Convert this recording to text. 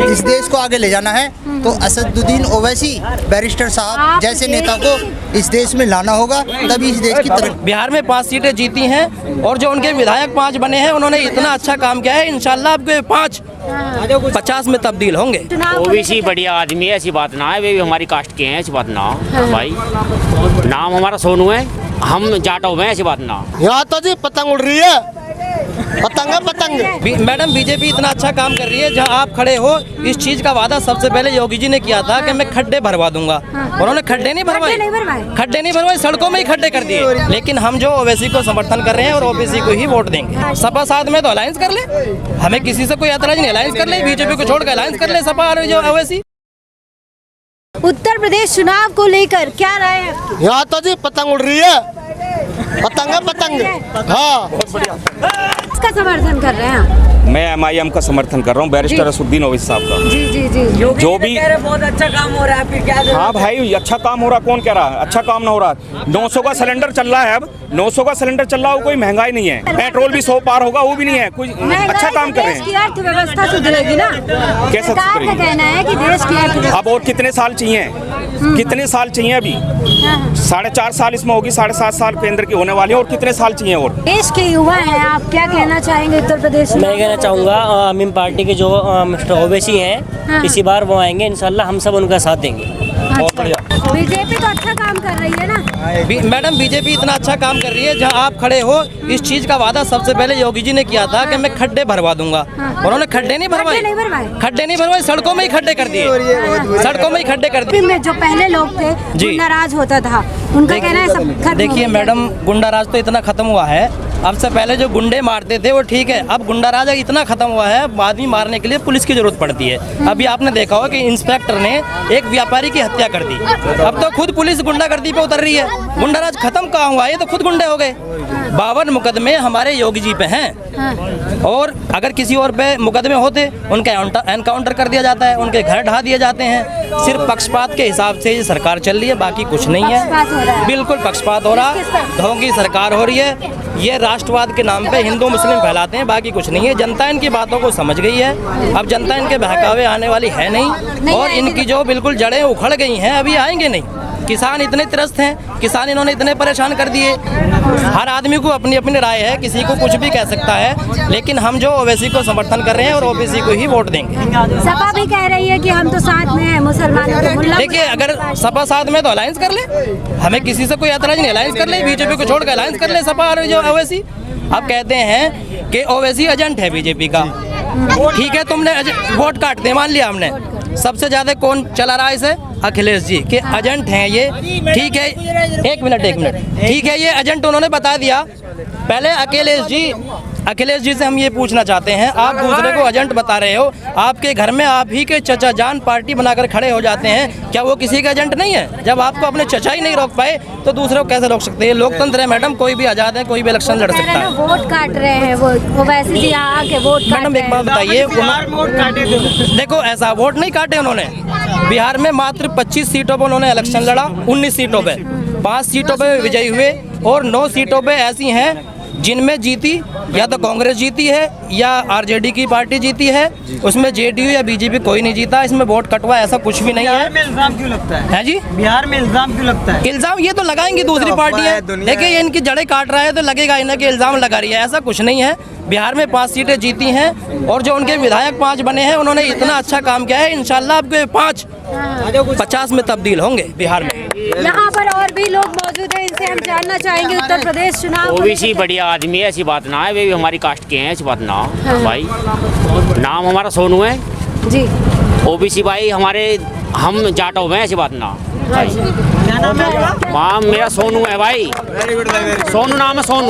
इस देश को आगे ले जाना है तो असदुद्दीन ओवैसी बैरिस्टर साहब जैसे नेता को इस देश में लाना होगा, तभी इस देश की तरफ। बिहार में 5 सीटें जीती हैं और जो उनके विधायक 5 बने हैं उन्होंने इतना अच्छा काम किया है, इंशाल्लाह आपके 5 50 में तब्दील होंगे। ओबीसी बढ़िया आदमी है, ऐसी बात ना है, वे भी हमारी कास्ट के हैं, ऐसी बात ना हो भाई। नाम हमारा सोनू है, हम जाटो में, ऐसी बात ना। यहाँ तो जी पतंग उड़ रही है, पतंग है पतंग। मैडम बीजेपी इतना अच्छा काम कर रही है, जहां आप खड़े हो इस चीज का वादा सबसे पहले योगी जी ने किया था कि मैं खड्डे भरवा दूंगा। उन्होंने खड्डे नहीं भरवाए, सड़कों में ही खड्डे कर दिए। लेकिन हम जो ओवैसी को समर्थन कर रहे हैं और ओबीसी को ही वोट देंगे। सपा साथ में तो अलायंस कर ले, हमें किसी से कोई एतराज नहीं, अलायंस कर ले, बीजेपी को छोड़ कर अलायंस कर ले सपा और जो ओवैसी। उत्तर प्रदेश चुनाव को लेकर क्या राय है? यहाँ तो जी पतंग उड़ रही है, पतंग है पतंग। हाँ, इसका समर्थन कर रहे हैं? मैं MIM का समर्थन कर रहा हूँ, बैरिस्टर असदुद्दीन ओवैसी साहब का। जी जी जी। जो भी बहुत अच्छा काम हो रहा है, फिर क्या? हाँ भाई, अच्छा काम हो रहा, कौन कह रहा है अच्छा काम ना हो रहा? 900 का सिलेंडर चल रहा है, अब 900 का सिलेंडर चल रहा है, कोई महंगाई नहीं है, पेट्रोल भी 100 पार होगा, वो भी नहीं है, कुछ अच्छा काम कर रहे हैं। अर्थव्यवस्था सुधरेगी ना, कैसे सरकार का कहना है कि देश की अर्थव्यवस्था। अब और कितने साल चाहिए, कितने साल चाहिए? अभी 4.5 साल इसमें होगी, 7.5 साल केंद्र की होने वाली है, और कितने साल चाहिए? और देश के युवा हैं, आप क्या कहना चाहेंगे उत्तर प्रदेश में? मैं कहना चाहूँगा आमिम पार्टी के जो मिस्टर ओवैसी हैं, इसी बार वो आएंगे, इंशाल्लाह हम सब उनका साथ देंगे। बहुत बढ़िया। बीजेपी तो अच्छा काम कर रही है ना? मैडम बीजेपी इतना अच्छा काम कर रही है, जहां आप खड़े हो इस चीज का वादा सबसे पहले योगी जी ने किया था कि मैं खड्डे भरवा दूंगा। उन्होंने खड्डे नहीं भरवाए, सड़कों में ही खड्डे कर दिए, सड़कों में ही खड्डे कर दिए। जो पहले लोग थे गुंडाराज होता था, उनका कहना है सब खत्म। देखिए मैडम, गुंडाराज तो इतना खत्म हुआ है, अब से पहले जो गुंडे मारते थे वो ठीक है, अब गुंडाराज इतना खत्म हुआ है, आदमी मारने के लिए पुलिस की जरूरत पड़ती है। अभी आपने देखा हो कि इंस्पेक्टर ने एक व्यापारी की हत्या कर दी, अब तो खुद पुलिस गुंडागर्दी पे उतर रही है। गुंडाराज खत्म कहाँ हुआ, ये तो खुद गुंडे हो गए। 52 मुकदमे हमारे योगी जी पे हैं, और अगर किसी और पे मुकदमे होते उनका एनकाउंटर कर दिया जाता है, उनके घर ढा दिए जाते हैं। सिर्फ पक्षपात के हिसाब से ये सरकार चल रही है, बाकी कुछ नहीं है। बिल्कुल पक्षपात हो रहा, ढोंगी सरकार हो रही है। ये राष्ट्रवाद के नाम पे हिंदू मुस्लिम फैलाते हैं, बाकी कुछ नहीं है। जनता इनकी बातों को समझ गई है, अब जनता इनके बहकावे आने वाली है नहीं, और इनकी जो बिल्कुल जड़ें उखड़ गई हैं, अभी आएंगे नहीं। किसान इतने त्रस्त हैं, किसान इन्होंने इतने परेशान कर दिए। हर आदमी को अपनी अपनी राय है, किसी को कुछ भी कह सकता है, लेकिन हम जो ओवैसी को समर्थन कर रहे हैं और ओबीसी को ही वोट देंगे। सपा भी कह रही है कि हम तो साथ में हैं मुसलमानों के। देखिए, अगर सपा साथ में तो अलायंस कर ले, हमें किसी से कोई एतराज नहीं, अलायंस कर ले, बीजेपी को छोड़ कर अलायंस कर ले सपा और जो ओवैसी। अब कहते हैं कि ओवैसी एजेंट है बीजेपी का, ठीक है, तुमने वोट काट दे, मान लिया हमने। सबसे ज्यादा कौन चला रहा है इसे? अखिलेश जी के एजेंट हैं ये, ठीक है। एक मिनट, ठीक है, ये एजेंट उन्होंने बता दिया। पहले अखिलेश जी से हम ये पूछना चाहते हैं, आप दूसरे को एजेंट बता रहे हो, आपके घर में आप ही के चचा जान पार्टी बनाकर खड़े हो जाते हैं, क्या वो किसी का एजेंट नहीं है? जब आपको अपने चचा ही नहीं रोक पाए तो दूसरे को कैसे रोक सकते हैं? लोकतंत्र है मैडम, कोई भी आजाद है, कोई भी इलेक्शन लड़ सकता है। वोट काट रहे हैं वो वैसे ही आके वोट। मैडम एक बात बताइए, देखो ऐसा वोट नहीं काटे उन्होंने। बिहार में मात्र 25 सीटों पर उन्होंने इलेक्शन लड़ा, 19 सीटों पे, 5 सीटों पे विजयी हुए, और 9 सीटों पे ऐसी हैं जिनमें जीती या तो कांग्रेस जीती है या आरजेडी की पार्टी जीती है, उसमें जेडीयू या बीजेपी कोई नहीं जीता। इसमें वोट कटवा ऐसा कुछ भी नहीं है। बिहार में इल्जाम क्यों लगता है? जी, बिहार में इल्जाम क्यों लगता है? इल्जाम ये तो लगाएंगी दूसरी पार्टी है। देखिए, ये इनकी जड़ें काट रहा है तो लगेगा इन्हें कि इल्जाम लगा रही है, ऐसा कुछ नहीं है। बिहार में 5 सीटें जीती हैं, और जो उनके विधायक 5 बने हैं उन्होंने इतना अच्छा काम किया है, इंशाल्लाह आपके 5 50 में तब्दील होंगे बिहार में। यहाँ पर और भी लोग मौजूद हैं, इनसे हम जानना चाहेंगे उत्तर प्रदेश चुनाव। ओबीसी बढ़िया आदमी है, ऐसी बात ना है, वे भी हमारी कास्ट के हैं, ऐसी बात ना हो भाई। नाम हमारा सोनू है जी। ओबीसी भाई हमारे, हम जाटो में, ऐसी बात ना हो भाई। क्या नाम है आपका? नाम मेरा सोनू है भाई, सोनू नाम है, सोनू।